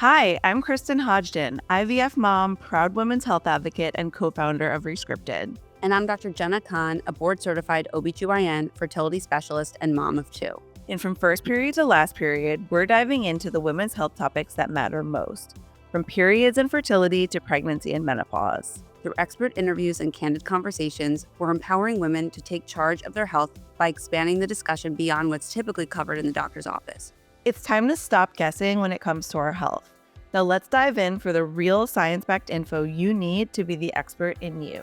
Hi, I'm Kristyn Hodgden, IVF mom, proud women's health advocate, and co-founder of Rescripted. And I'm Dr. Jenna Khan, a board-certified OBGYN, fertility specialist, and mom of two. And from first period to last period, we're diving into the women's health topics that matter most, from periods and fertility to pregnancy and menopause. Through expert interviews and candid conversations, we're empowering women to take charge of their health by expanding the discussion beyond what's typically covered in the doctor's office. It's time to stop guessing when it comes to our health. Now let's dive in for the real science-backed info you need to be the expert in you.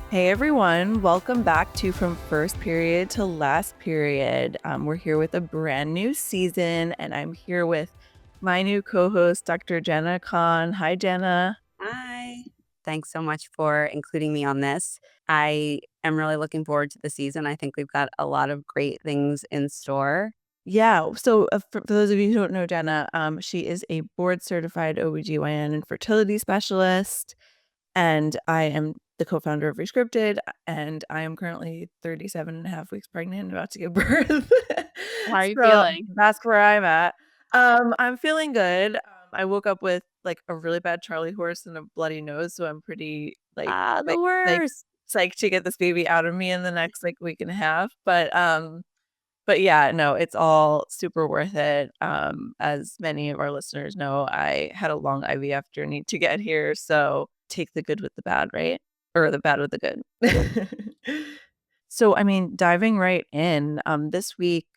Hey everyone, welcome back to From First Period to Last Period. We're here with a brand new season, and I'm here with my new co-host, Dr. Jenna Khan. Hi, Jenna. Hi. Thanks so much for including me on this. I am really looking forward to the season. I think we've got a lot of great things in store. Yeah, so for those of you who don't know Jenna, she is a board-certified OBGYN and fertility specialist, and I am the co-founder of Rescripted, and I am currently 37 and a half weeks pregnant, about to give birth. How are you So feeling? that's where I'm at. I'm feeling good. I woke up with like a really bad Charlie horse and a bloody nose, so I'm pretty The worst. psyched to get this baby out of me in the next like week and a half. But yeah, no, it's all super worth it. As many of our listeners know, I had a long IVF journey to get here, so take the good with the bad, right? Or the bad with the good. So, I mean, diving right in, this week,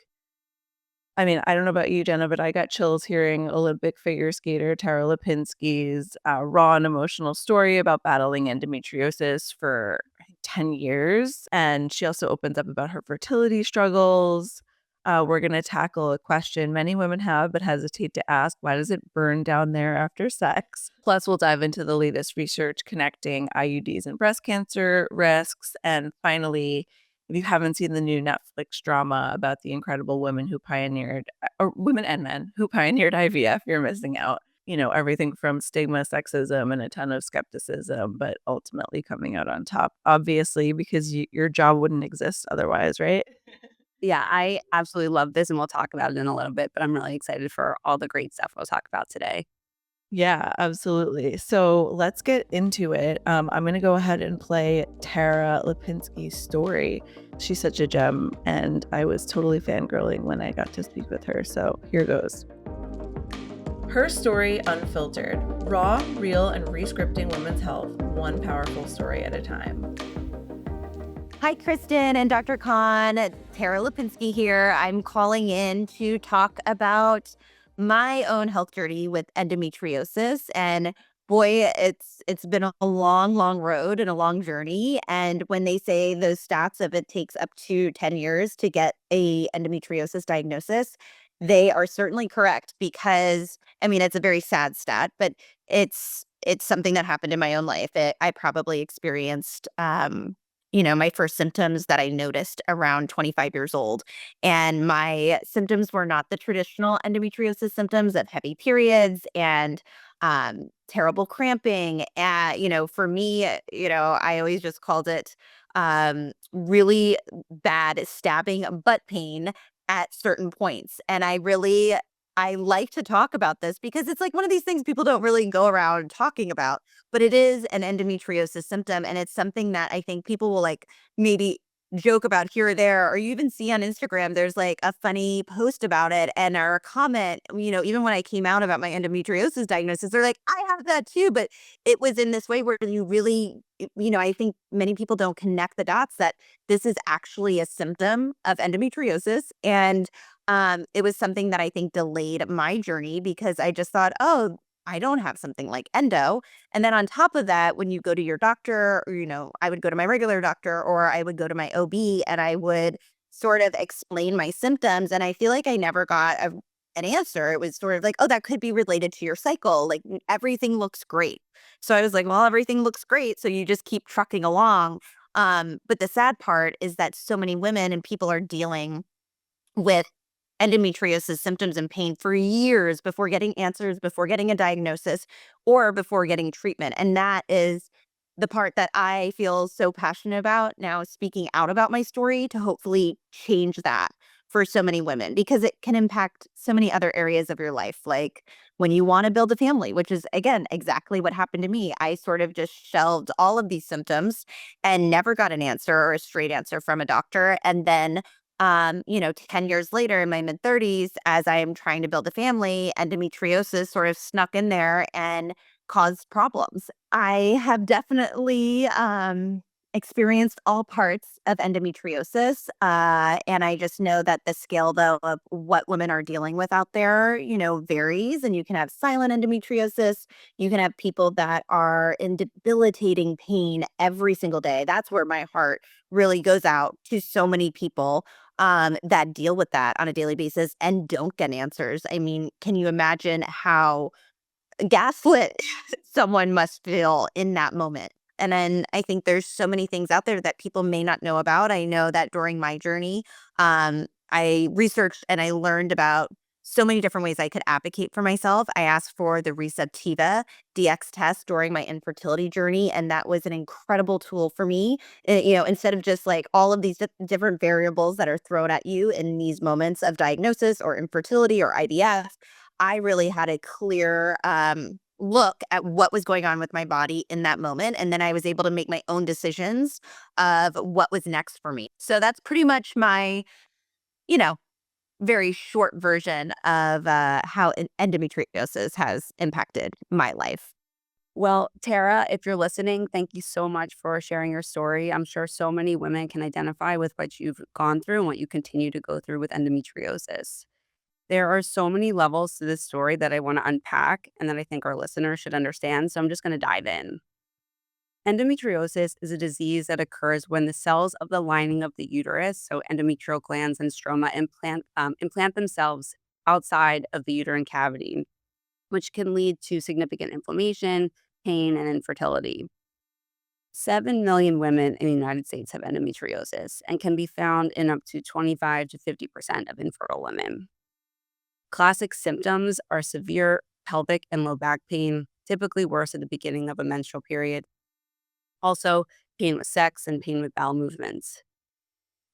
I mean, I don't know about you, Jenna, but I got chills hearing Olympic figure skater Tara Lipinski's raw and emotional story about battling endometriosis for I think, 10 years. And she also opens up about her fertility struggles. We're going to tackle a question many women have but hesitate to ask: why does it burn down there after sex? Plus, we'll dive into the latest research connecting IUDs and breast cancer risks. And finally, if you haven't seen the new Netflix drama about the incredible women who pioneered, or women and men who pioneered IVF, you're missing out. You know, everything from stigma, sexism, and a ton of skepticism, but ultimately coming out on top, obviously, because your job wouldn't exist otherwise, right? Yeah, I absolutely love this, and we'll talk about it in a little bit, but I'm really excited for all the great stuff we'll talk about today. Yeah, absolutely. So let's get into it. I'm going to go ahead and play Tara Lipinski's story. She's such a gem, and I was totally fangirling when I got to speak with her. So here goes. Her story unfiltered, raw, real, and rescripting women's health, one powerful story at a time. Hi, Kristyn and Dr. Khan. Tara Lipinski here. I'm calling in to talk about my own health journey with endometriosis. And boy, it's been a long road and a long journey. And when they say those stats of it takes up to 10 years to get a endometriosis diagnosis, they are certainly correct because I mean it's a very sad stat, but it's something that happened in my own life. I probably experienced my first symptoms that I noticed around 25 years old. And my symptoms were not the traditional endometriosis symptoms of heavy periods and terrible cramping. For me, I always just called it really bad stabbing butt pain at certain points. And I like to talk about this because it's like one of these things people don't really go around talking about, but it is an endometriosis symptom. And it's something that I think people will like maybe joke about here or there, or you even see on Instagram, there's like a funny post about it and or a comment, even when I came out about my endometriosis diagnosis, they're like, I have that too. But it was in this way where you really, I think many people don't connect the dots that this is actually a symptom of endometriosis. And it was something that I think delayed my journey because I just thought, oh, I don't have something like endo. And then on top of that, when you go to your doctor, or, I would go to my regular doctor or I would go to my OB and I would sort of explain my symptoms. And I feel like I never got an answer. It was sort of like, oh, that could be related to your cycle. Like everything looks great. So I was like, well, everything looks great. So you just keep trucking along. But the sad part is that so many women and people are dealing with endometriosis symptoms and pain for years before getting answers, before getting a diagnosis, or before getting treatment. And that is the part that I feel so passionate about now, speaking out about my story to hopefully change that for so many women because it can impact so many other areas of your life. Like when you want to build a family, which is, again, exactly what happened to me. I sort of just shelved all of these symptoms and never got an answer or a straight answer from a doctor. And then 10 years later in my mid 30s, as I am trying to build a family, endometriosis sort of snuck in there and caused problems. I have definitely experienced all parts of endometriosis. And I just know that the scale, though, of what women are dealing with out there, varies. And you can have silent endometriosis. You can have people that are in debilitating pain every single day. That's where my heart really goes out to so many people that deal with that on a daily basis and don't get answers. I mean, can you imagine how gaslit someone must feel in that moment? And then I think there's so many things out there that people may not know about. I know that during my journey, I researched and I learned about so many different ways I could advocate for myself. I asked for the Receptiva DX test during my infertility journey, and that was an incredible tool for me. Instead of just like all of these different variables that are thrown at you in these moments of diagnosis or infertility or IVF, I really had a clear look at what was going on with my body in that moment. And then I was able to make my own decisions of what was next for me. So that's pretty much my, you know, very short version of how endometriosis has impacted my life. Well, Tara, if you're listening, thank you so much for sharing your story. I'm sure so many women can identify with what you've gone through and what you continue to go through with endometriosis. There are so many levels to this story that I want to unpack and that I think our listeners should understand. So I'm just going to dive in. Endometriosis is a disease that occurs when the cells of the lining of the uterus, so endometrial glands and stroma, implant themselves outside of the uterine cavity, which can lead to significant inflammation, pain, and infertility. 7 million women in the United States have endometriosis and can be found in up to 25 to 50% of infertile women. Classic symptoms are severe pelvic and low back pain, typically worse at the beginning of a menstrual period. Also, pain with sex and pain with bowel movements.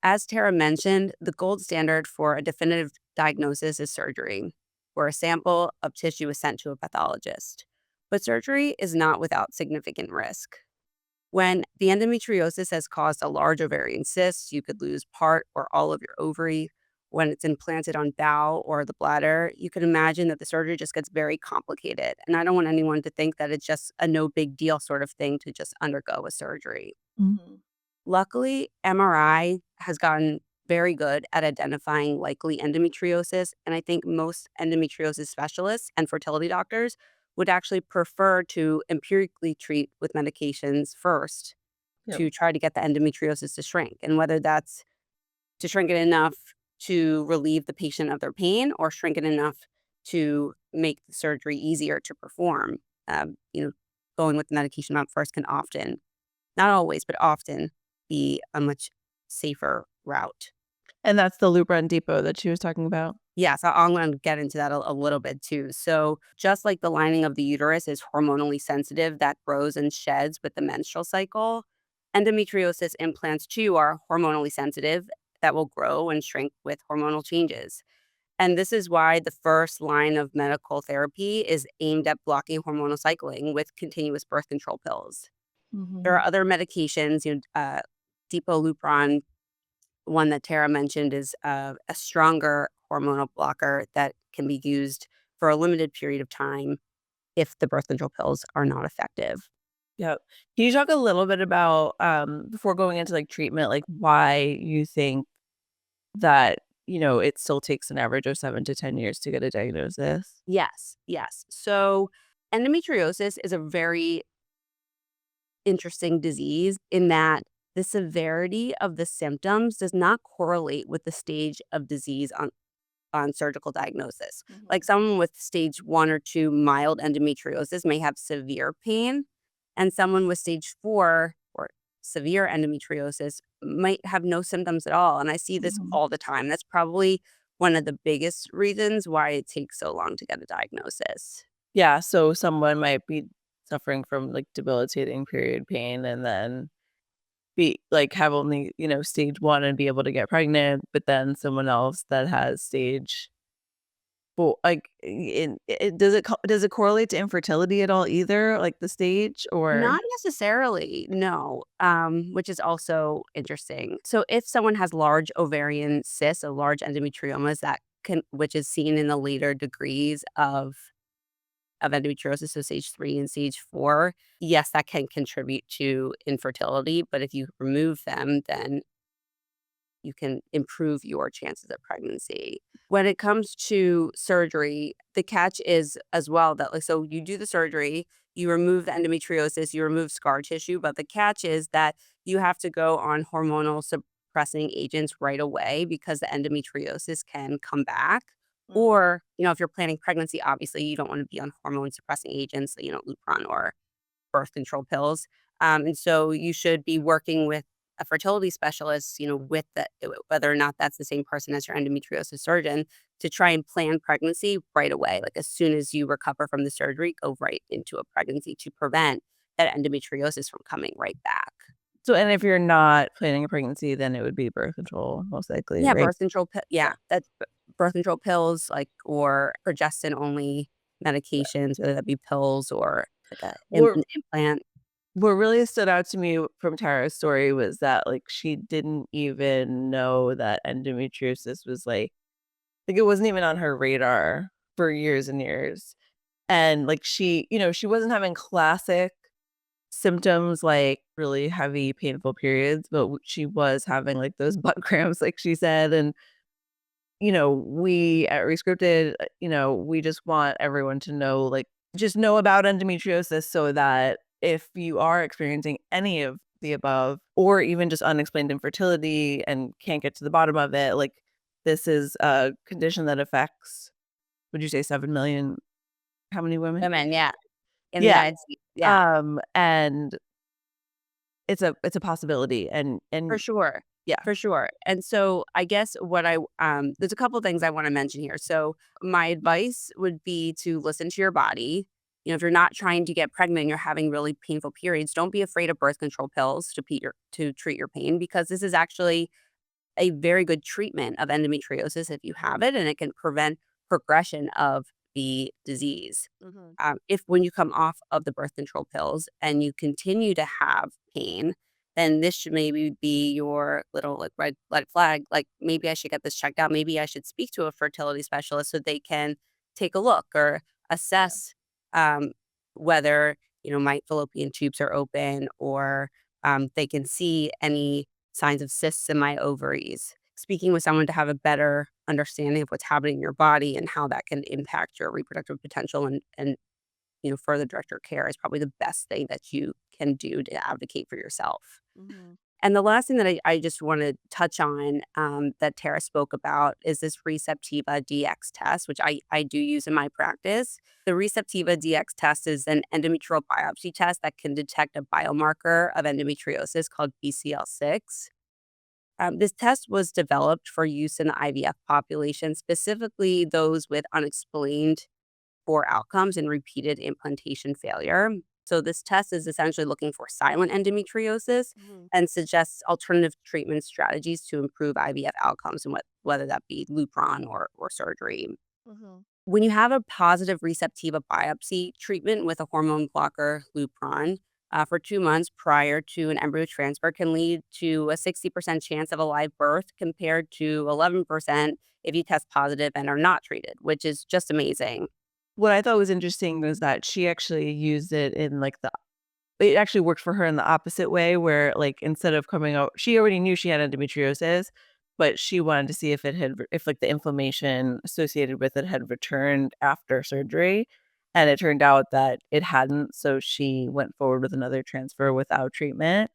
As Tara mentioned, the gold standard for a definitive diagnosis is surgery, where a sample of tissue is sent to a pathologist. But surgery is not without significant risk. When the endometriosis has caused a large ovarian cyst, you could lose part or all of your ovary. When it's implanted on bowel or the bladder, you can imagine that the surgery just gets very complicated. And I don't want anyone to think that it's just a no big deal sort of thing to just undergo a surgery. Mhm. Luckily, MRI has gotten very good at identifying likely endometriosis. And I think most endometriosis specialists and fertility doctors would actually prefer to empirically treat with medications first Yep. to try to get the endometriosis to shrink. And whether that's to shrink it enough to relieve the patient of their pain or shrink it enough to make the surgery easier to perform. Um, you know, Going with the medication up first can often, not always, but often be a much safer route. And that's the Lupron Depot that she was talking about? Yes, I'm going to get into that a little bit too. So, just like the lining of the uterus is hormonally sensitive, that grows and sheds with the menstrual cycle, endometriosis implants too are hormonally sensitive, that will grow and shrink with hormonal changes. And this is why the first line of medical therapy is aimed at blocking hormonal cycling with continuous birth control pills. There Mhm. are other medications, Depot-Lupron, one that Tara mentioned, is a stronger hormonal blocker that can be used for a limited period of time if the birth control pills are not effective. Yep. Can you talk a little bit about, before going into, like, treatment, like, why you think that, it still takes an average of 7 to 10 years to get a diagnosis? Yes, yes. So endometriosis is a very interesting disease in that the severity of the symptoms does not correlate with the stage of disease on surgical diagnosis. Like Mhm. someone with stage 1 or 2 mild endometriosis may have severe pain, and someone with stage 4 or severe endometriosis might have no symptoms at all. And I see this Mhm. all the time. That's probably one of the biggest reasons why it takes so long to get a diagnosis. Yeah, so someone might be suffering from, like, debilitating period pain and then be like have only, stage 1 and be able to get pregnant, but then someone else that has stage 4, like, does it correlate to infertility at all either, like the stage or? Not necessarily, no, which is also interesting. So if someone has large ovarian cysts, or large endometriomas which is seen in the later degrees of endometriosis, so stage 3 and stage 4, yes, that can contribute to infertility, but if you remove them, then you can improve your chances of pregnancy. When it comes to surgery, the catch is as well that like so you do the surgery, you remove the endometriosis, you remove scar tissue, but the catch is that you have to go on hormonal suppressing agents right away because the endometriosis can come back. Mhm. Or, if you're planning pregnancy, obviously you don't want to be on hormone suppressing agents, Lupron or birth control pills. And so you should be working with a fertility specialist, with whether or not that's the same person as your endometriosis surgeon, to try and plan pregnancy right away. Like as soon as you recover from the surgery, go right into a pregnancy to prevent that endometriosis from coming right back. So, and if you're not planning a pregnancy, then it would be birth control most likely, Yeah, right? birth control. Yeah. Yeah, that's birth control pills, like or progestin only Yeah. medications, whether that be pills or like What an implant. what really stood out to me from Tara's story was that, like, she didn't even know that endometriosis was, like, it wasn't even on her radar for years and years, and, like, she wasn't having classic symptoms, like really heavy, painful periods, but she was having, like, those butt cramps, like she said, and we at Rescripted, we just want everyone to know, like, just know about endometriosis so that if you are experiencing any of the above, or even just unexplained infertility and can't get to the bottom of it, like, this is a condition that affects, would you say 7 million? How many women? Women, yeah, in the Yeah. United States, yeah. And it's a possibility For and sure. yeah. For sure. And so I guess there's a couple things I want to mention here. So my advice would be to listen to your body. If you're not trying to get pregnant, you're having really painful periods, don't be afraid of birth control pills to treat your pain because this is actually a very good treatment of endometriosis if you have it and it can prevent progression of the disease. Mhm. If when you come off of the birth control pills and you continue to have pain, then this should maybe be your little like red flag. Like maybe I should get this checked out. Maybe I should speak to a fertility specialist so they can take a look or Yeah. assess um, whether my fallopian tubes are open or they can see any signs of cysts in my ovaries. Speaking with someone to have a better understanding of what's happening in your body and how that can impact your reproductive potential and further direct your care is probably the best thing that you can do to advocate for yourself. Mhm. And the last thing that I just want to touch on that Tara spoke about is this Receptiva DX test, which I do use in my practice. The Receptiva DX test is an endometrial biopsy test that can detect a biomarker of endometriosis called BCL6. This test was developed for use in the IVF population, specifically those with unexplained poor outcomes and repeated implantation failure. So, this test is essentially looking for silent endometriosis Mhm. and suggests alternative treatment strategies to improve IVF outcomes, and whether that be Lupron or surgery. Mhm. When you have a positive Receptiva biopsy, treatment with a hormone blocker, Lupron, for 2 months prior to an embryo transfer can lead to a 60% chance of a live birth compared to 11% if you test positive and are not treated, which is just amazing. What I thought was interesting was that she actually used it in, like, it actually worked for her in the opposite way where, like, instead of coming out she already knew she had endometriosis, but she wanted to see if if, like, the inflammation associated with it had returned after surgery, and it turned out that it hadn't, so she went forward with another transfer without treatment,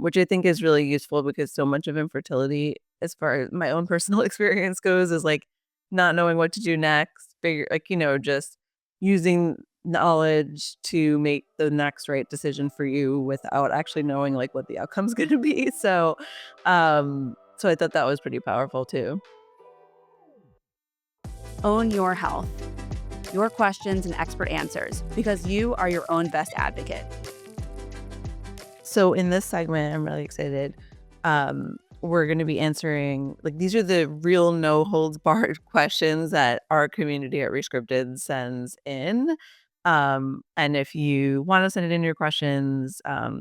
which I think is really useful because so much of infertility, as far as my own personal experience goes, is, like, not knowing what to do next, just using knowledge to make the next right decision for you without actually knowing, like, what the outcome's gonna be, so I thought that was pretty powerful too. Own your health, your questions and expert answers, because you are your own best advocate. So in this segment, I'm really excited. We're going to be answering, like, these are the real no holds barred questions that our community at Rescripted sends in. And if you want to send it in your questions,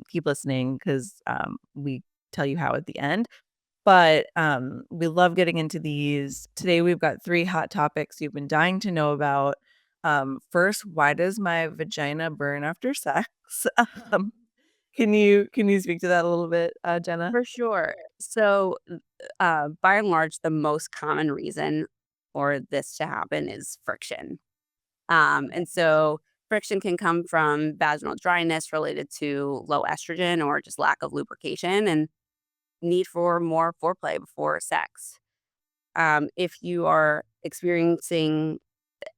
keep listening because we tell you how at the end. But we love getting into these. Today we've got 3 hot topics you've been dying to know about. First, why does my vagina burn after sex? Um, can you speak to that a little bit, Jenna? For sure. So, by and large, the most common reason for this to happen is friction. And so friction can come from vaginal dryness related to low estrogen or just lack of lubrication and need for more foreplay before sex. If you are experiencing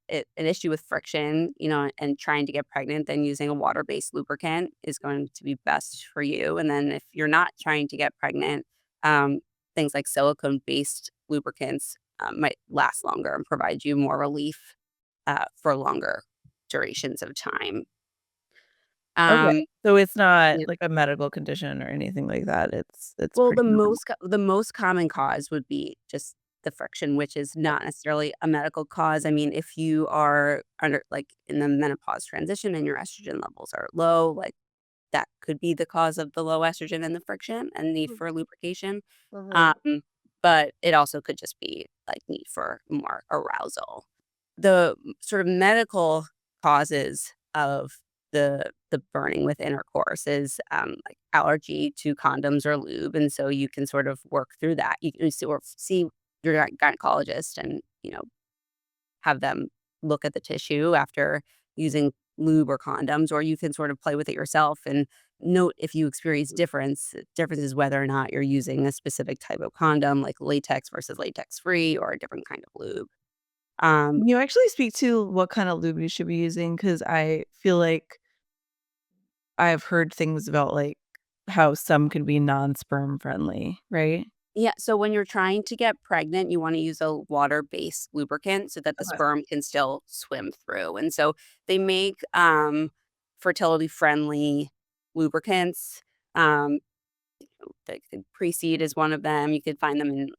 an issue with friction, and trying to get pregnant, then using a water-based lubricant is going to be best for you. And then if you're not trying to get pregnant, um, things like silicone-based lubricants might last longer and provide you more relief for longer durations of time. Okay. Um, So it's not yeah. like a medical condition or anything like that. It's Well, pretty normal. the most common cause would be just the friction, which is not necessarily a medical cause. I mean, if you are under like in the menopause transition and your estrogen levels are low, like that could be the cause of the low estrogen and the friction and need for lubrication. Mhm. Um, but it also could just be like need for more arousal. The sort of medical causes of the burning with intercourse is like allergy to condoms or lube, and so you can sort of work through that. You can sort of see your gynecologist and have them look at the tissue after using lube or condoms, or you can sort of play with it yourself and note if you experience differences whether or not you're using a specific type of condom, like latex versus latex free, or a different kind of lube. Um, Can you actually speak to what kind of lube you should be using? Because I feel like I've heard things about, like, how some can be non-sperm friendly, right? yeah, so when you're trying to get pregnant, you want to use a water-based lubricant so that the Okay. sperm can still swim through. And so they make fertility-friendly lubricants. Um, the Pre-Seed is one of them. You could find them in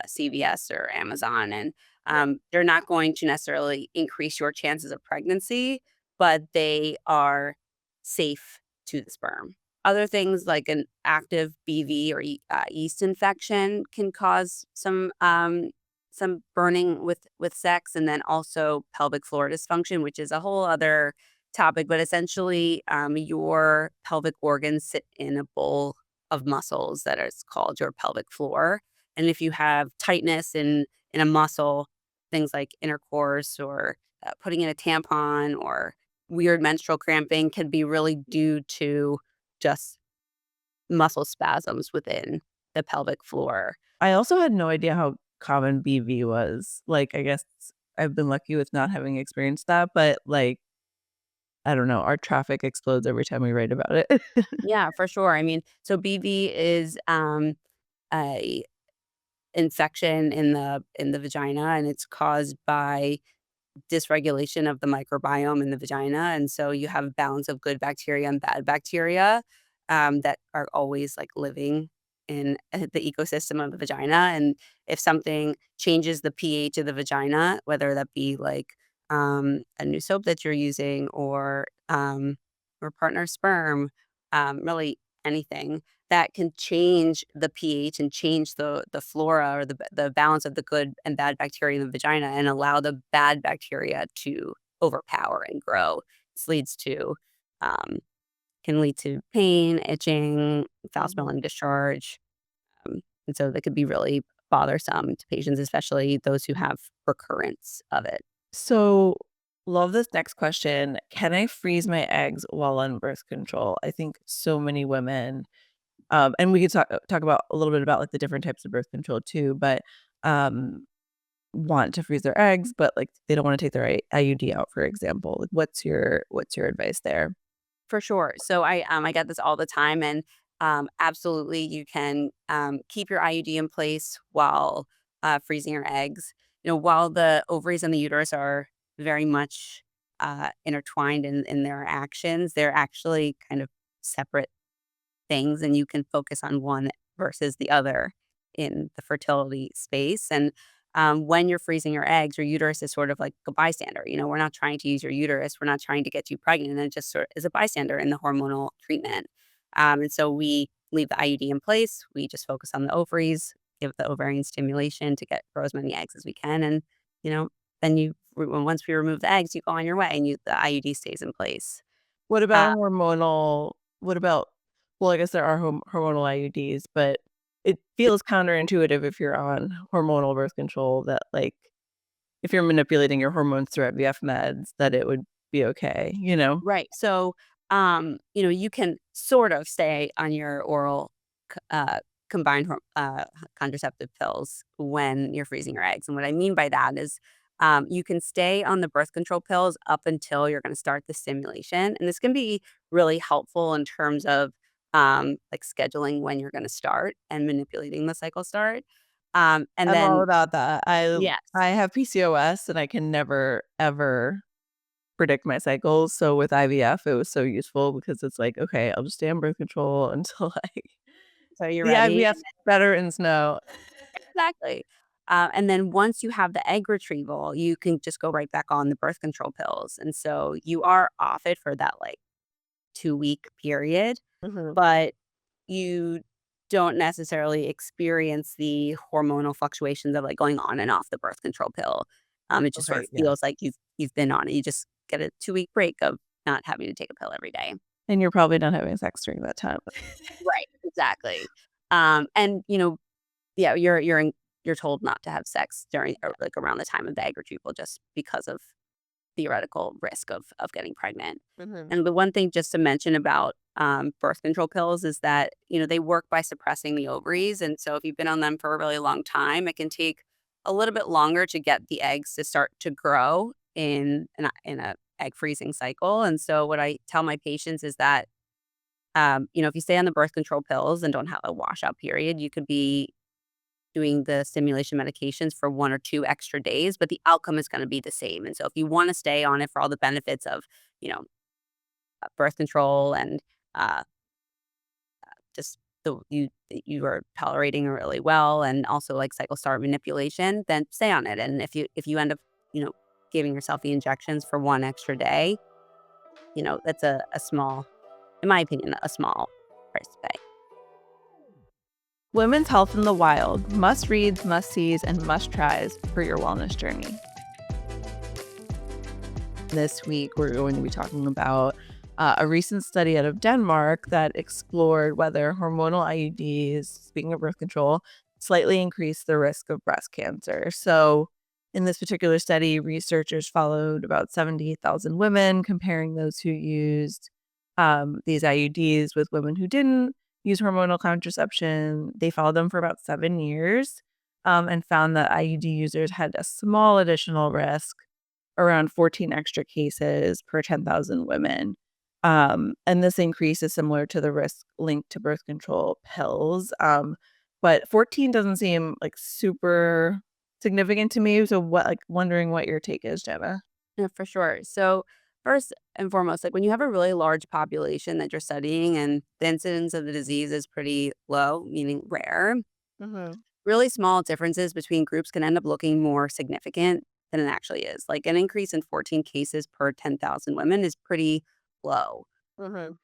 CVS or Amazon, and Right. they're not going to necessarily increase your chances of pregnancy, but they are safe to the sperm. Other things like an active BV or yeast infection can cause some burning with sex, and then also pelvic floor dysfunction, which is a whole other topic. But essentially, your pelvic organs sit in a bowl of muscles that is called your pelvic floor. And if you have tightness in a muscle, things like intercourse or putting in a tampon or weird menstrual cramping can be really due to just muscle spasms within the pelvic floor. I also had no idea how common BV was. Like, I guess I've been lucky with not having experienced that, but, like, I don't know, our traffic explodes every time we write about it. Yeah, for sure. I mean, so BV is a infection in the vagina, and it's caused by dysregulation of the microbiome in the vagina. And so you have a balance of good bacteria and bad bacteria that are always like living in the ecosystem of the vagina. And if something changes the pH of the vagina, whether that be like a new soap that you're using or partner sperm, really anything that can change the pH and change the flora or the balance of the good and bad bacteria in the vagina and allow the bad bacteria to overpower and grow. This leads to um, can lead to pain, itching, foul Mhm. smelling discharge, and so that could be really bothersome to patients, especially those who have recurrence of it. So, love this next question. Can I freeze my eggs while on birth control? I think so many women, and we could talk about a little bit about, like, the different types of birth control too, but, um, want to freeze their eggs, but, like, they don't wanna take their IUD out, for example. Like, what's your advice there? For sure. So I get this all the time, and absolutely, you can keep your IUD in place while freezing your eggs. While the ovaries and the uterus are very much intertwined in their actions, they're actually kind of separate things, and you can focus on one versus the other in the fertility space. And when you're freezing your eggs, your uterus is sort of like a bystander. We're not trying to use your uterus. We're not trying to get you pregnant. It just sort of is a bystander in the hormonal treatment. And so we leave the IUD in place. We just focus on the ovaries, give the ovarian stimulation to grow as many eggs as we can. And, you know, then once we remove the eggs, you go on your way and the IUD stays in place. What Uh, about hormonal what about well, I guess there are hormonal IUDs, but it feels counterintuitive if you're on hormonal birth control that, like, if you're manipulating your hormones through IVF meds, that it would be okay, you know? Right. So, you can sort of stay on your oral combined contraceptive pills when you're freezing your eggs. And what I mean by that is you can stay on the birth control pills up until you're going to start the stimulation. And this can be really helpful in terms of like scheduling when you're going to start and manipulating the cycle start. And I'm all then, about that. yes. I have PCOS and I can never ever predict my cycles, so with IVF, it was so useful because it's like, "Okay, I'll just stay on birth control until I So you're the ready. IVF veterans know." Exactly. And then once you have the egg retrieval, you can just go right back on the birth control pills. And so you are off it for that like 2-week period, Mhm. but you don't necessarily experience the hormonal fluctuations of like going on and off the birth control pill. It just sort Okay, of yeah. feels like you've been on it. You just get a 2-week break of not having to take a pill every day. And you're probably not having sex during that time. Right. Exactly. And yeah, you're told not to have sex during or, like, around the time of the egg retrieval just because of theoretical risk of getting pregnant. Mhm. And the one thing just to mention about, birth control pills is that, they work by suppressing the ovaries, and so if you've been on them for a really long time, it can take a little bit longer to get the eggs to start to grow in a egg freezing cycle. And so what I tell my patients is that, if you stay on the birth control pills and don't have a washout period, you could be doing the stimulation medications for 1 or 2 extra days, but the outcome is gonna be the same. And so if you wanna stay on it for all the benefits of, you know, birth control and, uh, just you are tolerating it really well and also, like, cycle start manipulation, then stay on it. And if you end up, you know, giving yourself the injections for 1 extra day, that's a small in my opinion, a small price to pay. Women's health in the wild, must reads, must sees, and must tries for your wellness journey. This week, we're going to be talking about a recent study out of Denmark that explored whether hormonal IUDs, speaking of birth control, slightly increase the risk of breast cancer. So, in this particular study, researchers followed about 70,000 women, comparing those who used these IUDs with women who didn't use hormonal contraception. They followed them for about 7 years and found that IUD users had a small additional risk, around 14 extra cases per 10,000 women. And this increase is similar to the risk linked to birth control pills. But 14 doesn't seem like super significant to me. So wondering what your take is, Jenna. Yeah, for sure. So, first and foremost, like when you have a really large population that you're studying and the incidence of the disease is pretty low, meaning rare, Mhm. really small differences between groups can end up looking more significant than it actually is. Like an increase in 14 cases per 10,000 women is pretty low. Mhm.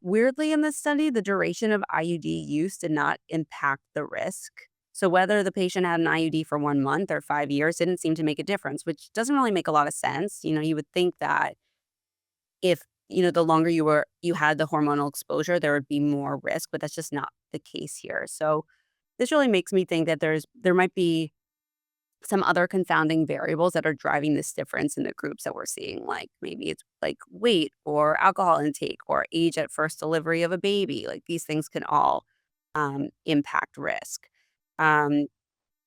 Weirdly, in this study, the duration of IUD use did not impact the risk. So, whether the patient had an IUD for 1 month or 5 years didn't seem to make a difference, which doesn't really make a lot of sense. You would think that if the longer you had the hormonal exposure, there would be more risk, but that's just not the case here. So, this really makes me think that there might be some other confounding variables that are driving this difference in the groups that we're seeing. Like maybe it's like weight or alcohol intake or age at first delivery of a baby. Like these things can all impact risk. Um,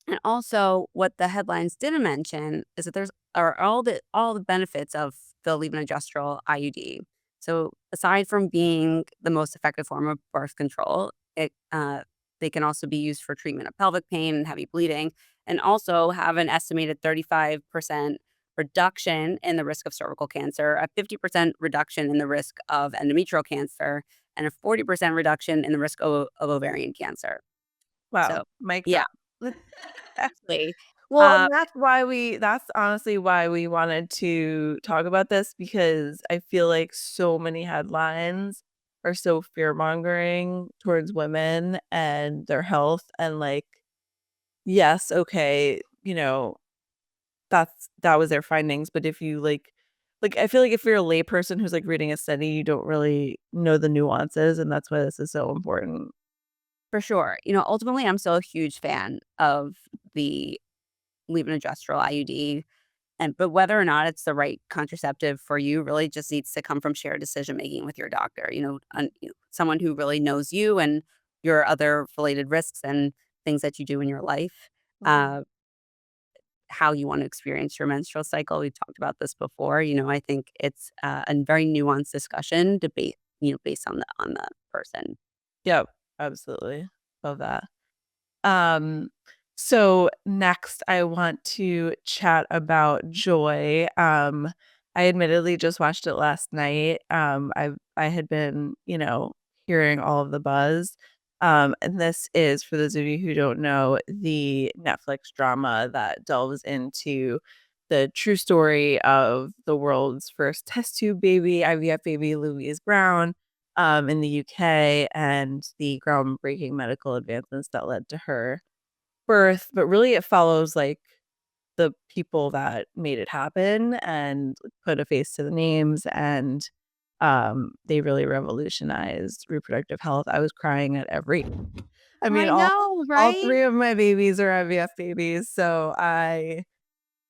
and also, what the headlines didn't mention is that there's are all the benefits of the levonorgestrel IUD. So aside from being the most effective form of birth control, they can also be used for treatment of pelvic pain and heavy bleeding, and also have an estimated 35% reduction in the risk of cervical cancer, a 50% reduction in the risk of endometrial cancer, and a 40% reduction in the risk of ovarian cancer. Wow, So, mic yeah, drop. exactly. Well, Um, and that's honestly why we wanted to talk about this because I feel like so many headlines are so fear-mongering towards women and their health and, like, yes, okay, that was their findings, but if you, I feel like if you're a layperson who's, like, reading a study, you don't really know the nuances, and that's why this is so important. for sure. Ultimately, I'm still a huge fan of the levonorgestrel IUD. But whether or not it's the right contraceptive for you really just needs to come from shared decision making with your doctor, someone who really knows you and your other related risks and things that you do in your life, Mhm. uh, how you want to experience your menstrual cycle. We've talked about this before. I think it's a very nuanced discussion debate, based on the person. Yep, absolutely. Love that. Um, so next I want to chat about Joy. I admittedly just watched it last night. I had been, hearing all of the buzz. And this is, for those of you who don't know, the Netflix drama that delves into the true story of the world's first test tube baby, IVF baby, Louise Brown, in the UK and the groundbreaking medical advancements that led to her birth, but really it follows, like, the people that made it happen and put a face to the names, and, they really revolutionized reproductive health. I was crying at every I mean, I know, all right? 3 of my babies are IVF babies, so I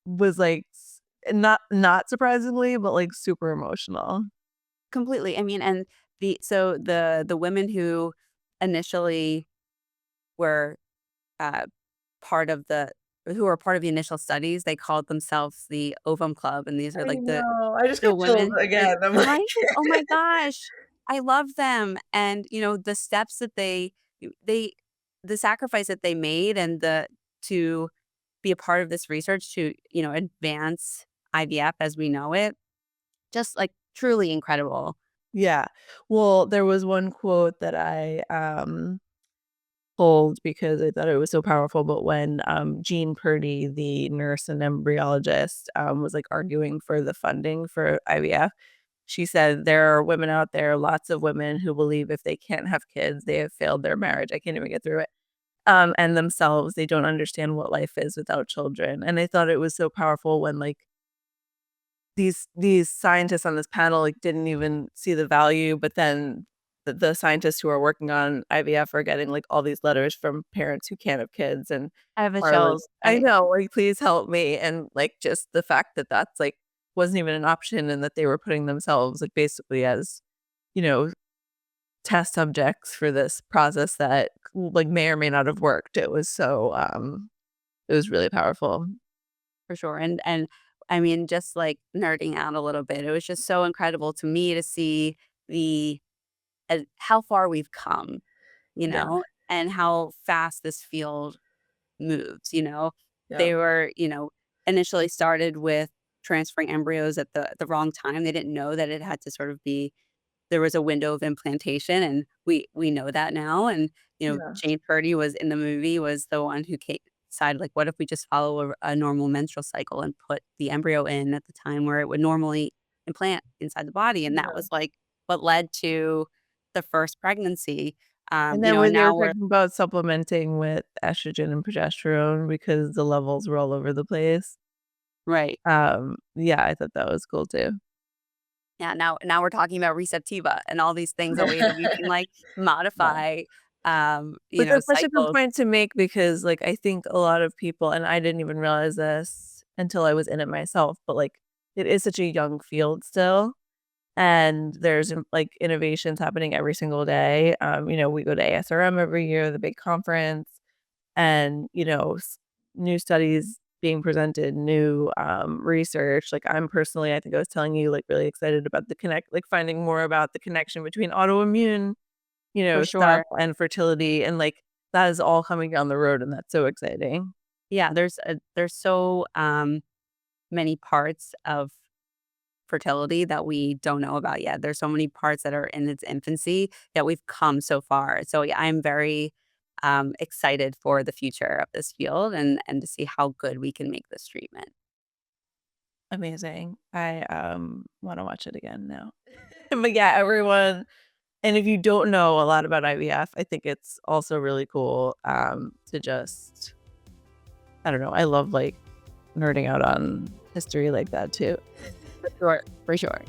was, like, s not surprisingly, but, like, super emotional. Completely. I mean, and the women who initially were uh, part of the who were part of the initial studies, they called themselves the Ovum Club, and these are I like know, I just the got chills women that again. I'm like right? Oh my gosh. I love them. And, the steps that they the sacrifice that they made and the to be a part of this research to, advance IVF as we know it, just like truly incredible. Yeah. Well, there was one quote that I, pulled because I thought it was so powerful, but when, Jean Purdy, the nurse and embryologist, was, like, arguing for the funding for IVF, she said, "There are women out there, lots of women who believe if they can't have kids, they have failed their marriage." I can't even get through it. And themselves, they don't understand what life is without children, and I thought it was so powerful when, like, these scientists on this panel, like, didn't even see the value, but then the scientists who are working on IVF are getting, like, all these letters from parents who can't have kids and I have a are like, chills. "I know, like, please help me," and, like, just the fact that that's, like, wasn't even an option and that they were putting themselves, like, basically as, you know, test subjects for this process that, like, may or may not have worked. It was really powerful. For sure. And I mean, just like nerding out a little bit, it was just so incredible to me to see the how far we've come, Yeah, and how fast this field moves. yeah, They were, initially started with transferring embryos at the wrong time. They didn't know that it had to sort of be there was a window of implantation, and we know that now, and, yeah, Jane Purdy was in the movie, was the one who decided, like, "What if we just follow a normal menstrual cycle and put the embryo in at the time where it would normally implant inside the body?" And that yeah. was, like, what led to the first pregnancy, And then and when they were now we're talking about supplementing with estrogen and progesterone because the levels were all over the place, right. yeah, I thought that was cool too. Yeah, now we're talking about Receptiva and all these things, a way that we can, like, Yeah. modify, But that's such a good cycles. point to make because, like, I think a lot of people and I didn't even realize this until I was in it myself, but, like, it is such a young field still, and there's, like, innovations happening every single day. We go to ASRM every year, the big conference, and, new studies being presented, new, research. Like, I'm personally, I think I was telling you, like, really excited about finding more about the connection between autoimmune, For stuff sure. and fertility, and, like, that is all coming down the road, and that's so exciting. Yeah, there's so, many parts of fertility that we don't know about yet. There's so many parts that are in its infancy, yet we've come so far. So yeah, I'm very excited for the future of this field and to see how good we can make this treatment. Amazing. I want to watch it again now. But yeah, everyone, and if you don't know a lot about IVF, I think it's also really cool to just, I don't know, I love like nerding out on history like that too. For sure, for sure.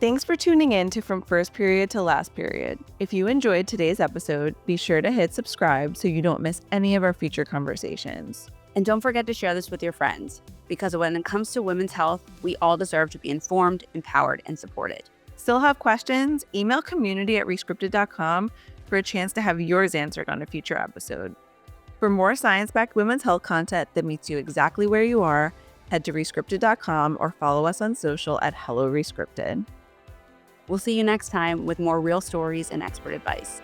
Thanks for tuning in to From First Period to Last Period. If you enjoyed today's episode, be sure to hit subscribe so you don't miss any of our future conversations. And don't forget to share this with your friends, because when it comes to women's health, we all deserve to be informed, empowered, and supported. Still have questions? Email community@rescripted.com for a chance to have yours answered on a future episode. For more science-backed women's health content that meets you exactly where you are, head to rescripted.com or follow us on social at Hello Rescripted. We'll see you next time with more real stories and expert advice.